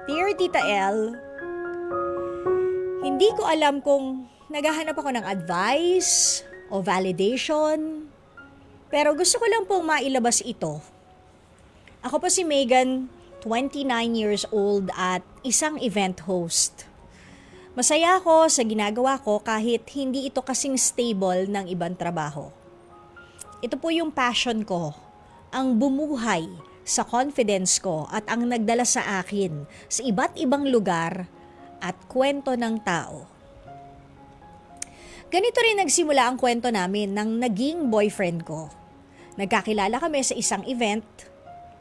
Dear Tita El, hindi ko alam kung naghahanap ako ng advice o validation, pero gusto ko lang pong mailabas ito. Ako po si Megan, 29 years old at isang event host. Masaya ako sa ginagawa ko kahit hindi ito kasing stable ng ibang trabaho. Ito po yung passion ko, ang bumuhay sa confidence ko at ang nagdala sa akin sa iba't ibang lugar at kwento ng tao. Ganito rin nagsimula ang kwento namin ng naging boyfriend ko. Nagkakilala kami sa isang event.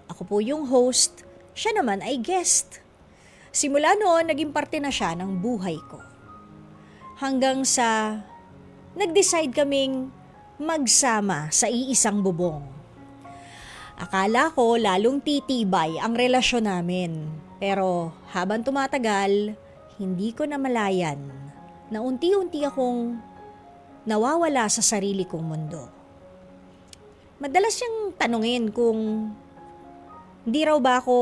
Ako po yung host, siya naman ay guest. Simula noon, naging parte na siya ng buhay ko. Hanggang sa nag-decide kaming magsama sa iisang bubong. Akala ko lalong titibay ang relasyon namin. Pero habang tumatagal, hindi ko namalayan na unti-unti akong nawawala sa sarili kong mundo. Madalas siyang tanungin kung hindi raw ba ako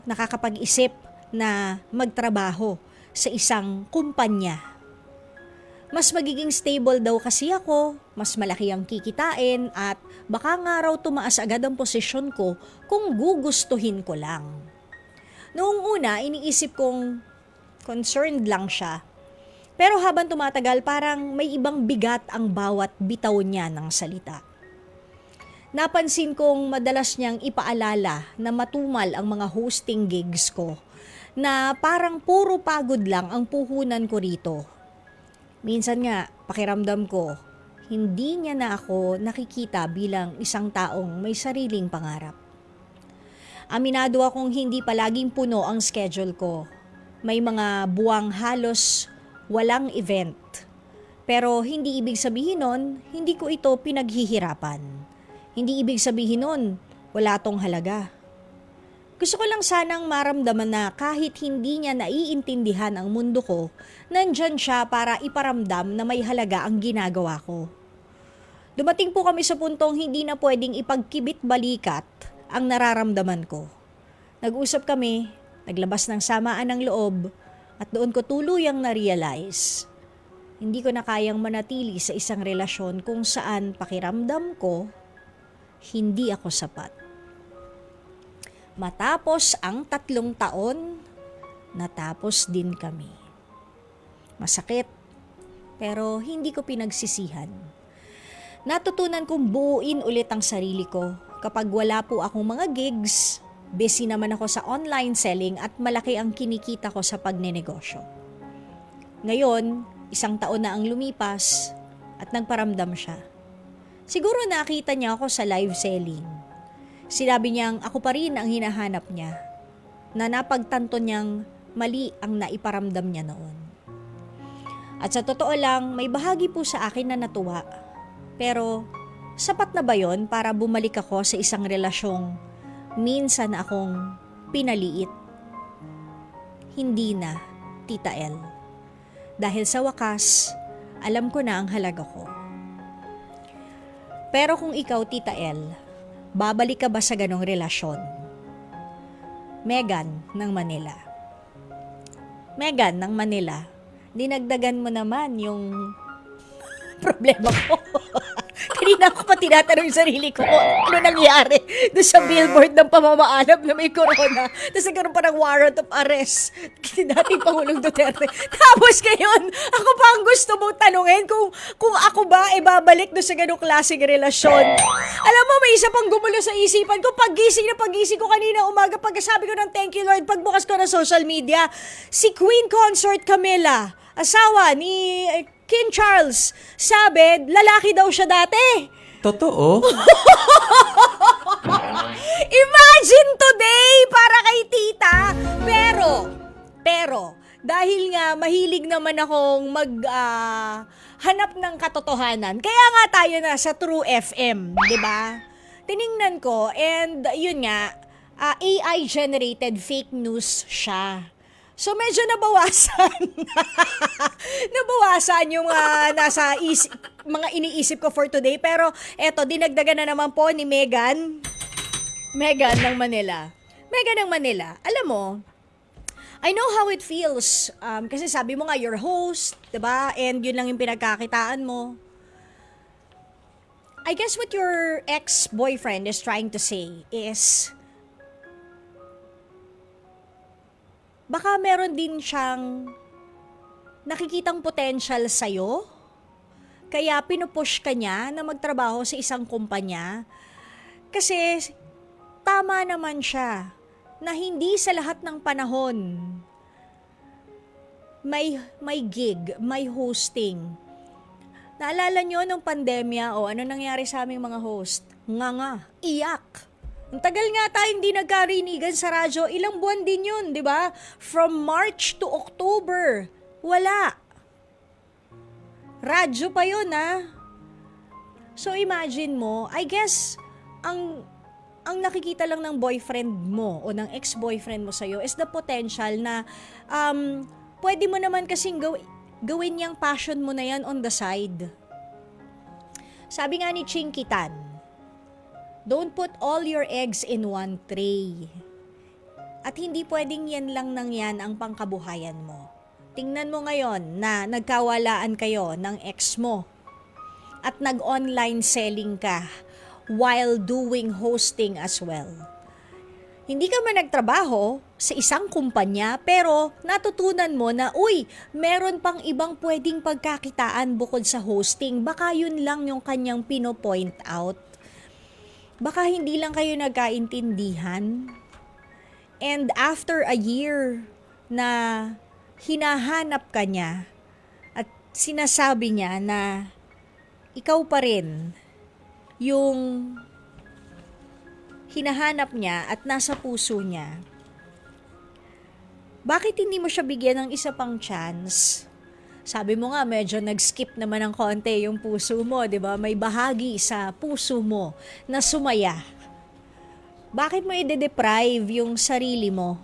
nakakapag-isip na magtrabaho sa isang kumpanya. Mas magiging stable daw kasi ako, mas malaki ang kikitain at baka nga raw tumaas agad ang posisyon ko kung gugustuhin ko lang. Noong una, iniisip kong concerned lang siya. Pero habang tumatagal, parang may ibang bigat ang bawat bitaw niya ng salita. Napansin kong madalas niyang ipaalala na matumal ang mga hosting gigs ko, na parang puro pagod lang ang puhunan ko rito. Minsan nga, pakiramdam ko, hindi niya na ako nakikita bilang isang taong may sariling pangarap. Aminado akong hindi palaging puno ang schedule ko. May mga buwang halos walang event. Pero hindi ibig sabihin nun, hindi ko ito pinaghihirapan. Hindi ibig sabihin nun, wala tong halaga. Gusto ko lang sanang maramdaman na kahit hindi niya naiintindihan ang mundo ko, nandyan siya para iparamdam na may halaga ang ginagawa ko. Dumating po kami sa puntong hindi na pwedeng ipagkibit balikat ang nararamdaman ko. Nag-usap kami, naglabas ng samaan ng loob, at doon ko tuluyang na-realize. Hindi ko na kayang manatili sa isang relasyon kung saan pakiramdam ko, hindi ako sapat. Matapos ang 3 taon, natapos din kami. Masakit, pero hindi ko pinagsisihan. Natutunan kong buuin ulit ang sarili ko kapag wala po akong mga gigs, busy naman ako sa online selling at malaki ang kinikita ko sa pagnenegosyo. Ngayon, 1 taon na ang lumipas at nagparamdam siya. Siguro nakita niya ako sa live selling. Sinabi niyang ako pa rin ang hinahanap niya, na napagtanto niyang mali ang naiparamdam niya noon. At sa totoo lang, may bahagi po sa akin na natuwa. Pero sapat na ba yon para bumalik ako sa isang relasyong minsan akong pinaliit? Hindi na, Tita El. Dahil sa wakas, alam ko na ang halaga ko. Pero kung ikaw, Tita El, babalik ka ba sa ganong relasyon? Megan ng Manila. Megan ng Manila, dinagdagan mo naman yung problema ko. Kanina ko pa tinatanong yung sarili ko kung ano nangyari doon sa billboard ng pamamaalam na may corona. Tapos nagkaroon pa ng warrant of arrest dating Pangulong Duterte. Tapos ngayon, ako pa ang gusto mong tanungin kung ako ba ay babalik doon sa ganong klaseng relasyon. Alam mo, may isa pang gumulo sa isipan ko. Pagising ko kanina umaga, pagkasabi ko ng thank you Lord, pagbukas ko ng social media, si Queen Consort Camilla, asawa ni King Charles, sabi, lalaki daw siya dati. Totoo? Imagine today para kay tita. Pero, dahil nga mahilig naman akong hanap ng katotohanan, kaya nga tayo na sa True FM, di ba? Tiningnan ko, and yun nga, AI-generated fake news siya. So medyo nabawasan. Nabawasan yung mga iniisip ko for today. Pero eto, dinagdagan na naman po ni Megan ng Manila. Megan ng Manila, alam mo, I know how it feels. Kasi sabi mo nga, you're host, 'di ba? And yun lang yung pinagkakitaan mo. I guess what your ex-boyfriend is trying to say is, baka meron din siyang nakikitang potential sa'yo, kaya pinupush ka niya na magtrabaho sa isang kumpanya. Kasi tama naman siya na hindi sa lahat ng panahon may gig, may hosting. Naalala nyo nung pandemya, ano nangyari sa aming mga host? Nga, iyak. Ang tagal nga tayo hindi nagkarinigan sa radyo, ilang buwan din yun, di ba? From March to October, wala. Radyo pa yun, ha? So imagine mo, I guess, ang nakikita lang ng boyfriend mo o ng ex-boyfriend mo sa'yo is the potential na pwede mo naman kasing gawin yung passion mo na yan on the side. Sabi nga ni Chinky Tan, don't put all your eggs in one tray. At hindi pwedeng yan lang nang yan ang pangkabuhayan mo. Tingnan mo ngayon na nagkawalaan kayo ng ex mo at nag-online selling ka while doing hosting as well. Hindi ka man nagtrabaho sa isang kumpanya pero natutunan mo na, meron pang ibang pwedeng pagkakitaan bukod sa hosting. Baka yun lang yung kanyang pino-point out. Baka hindi lang kayo nagkaintindihan. And after a year na hinahanap ka niya at sinasabi niya na ikaw pa rin yung hinahanap niya at nasa puso niya, bakit hindi mo siya bigyan ng isa pang chance? Sabi mo nga, medyo nag-skip naman ng konti yung puso mo, di ba? May bahagi sa puso mo na sumaya. Bakit mo i-deprive yung sarili mo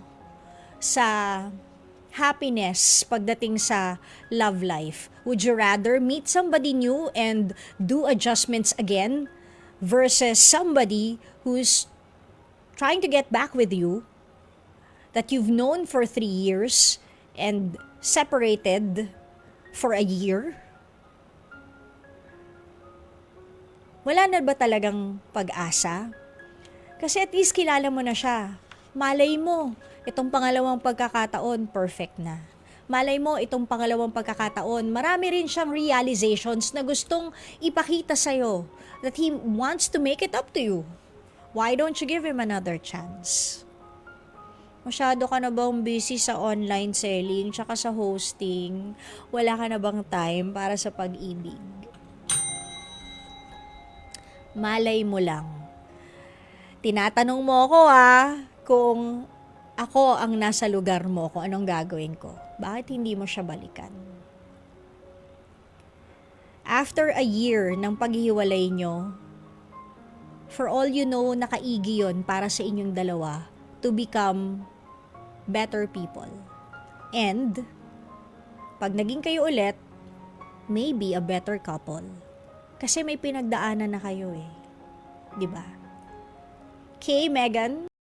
sa happiness pagdating sa love life? Would you rather meet somebody new and do adjustments again versus somebody who's trying to get back with you that you've known for 3 years and separated for a year? Wala na ba talagang pag-asa? Kasi at least kilala mo na siya. Malay mo, itong pangalawang pagkakataon, perfect na. Malay mo, itong pangalawang pagkakataon, marami rin siyang realizations na gustong ipakita sa'yo that he wants to make it up to you. Why don't you give him another chance? Masyado ka na bang busy sa online selling tsaka sa hosting? Wala ka na bang time para sa pag-ibig? Malay mo lang. Tinatanong mo ako kung ako ang nasa lugar mo, kung anong gagawin ko. Bakit hindi mo siya balikan? After a year ng paghihiwalay nyo, for all you know, nakaigi yun para sa inyong dalawa to become better people. And, pag naging kayo ulit, maybe a better couple. Kasi may pinagdaanan na kayo eh. Diba? Okay, Megan?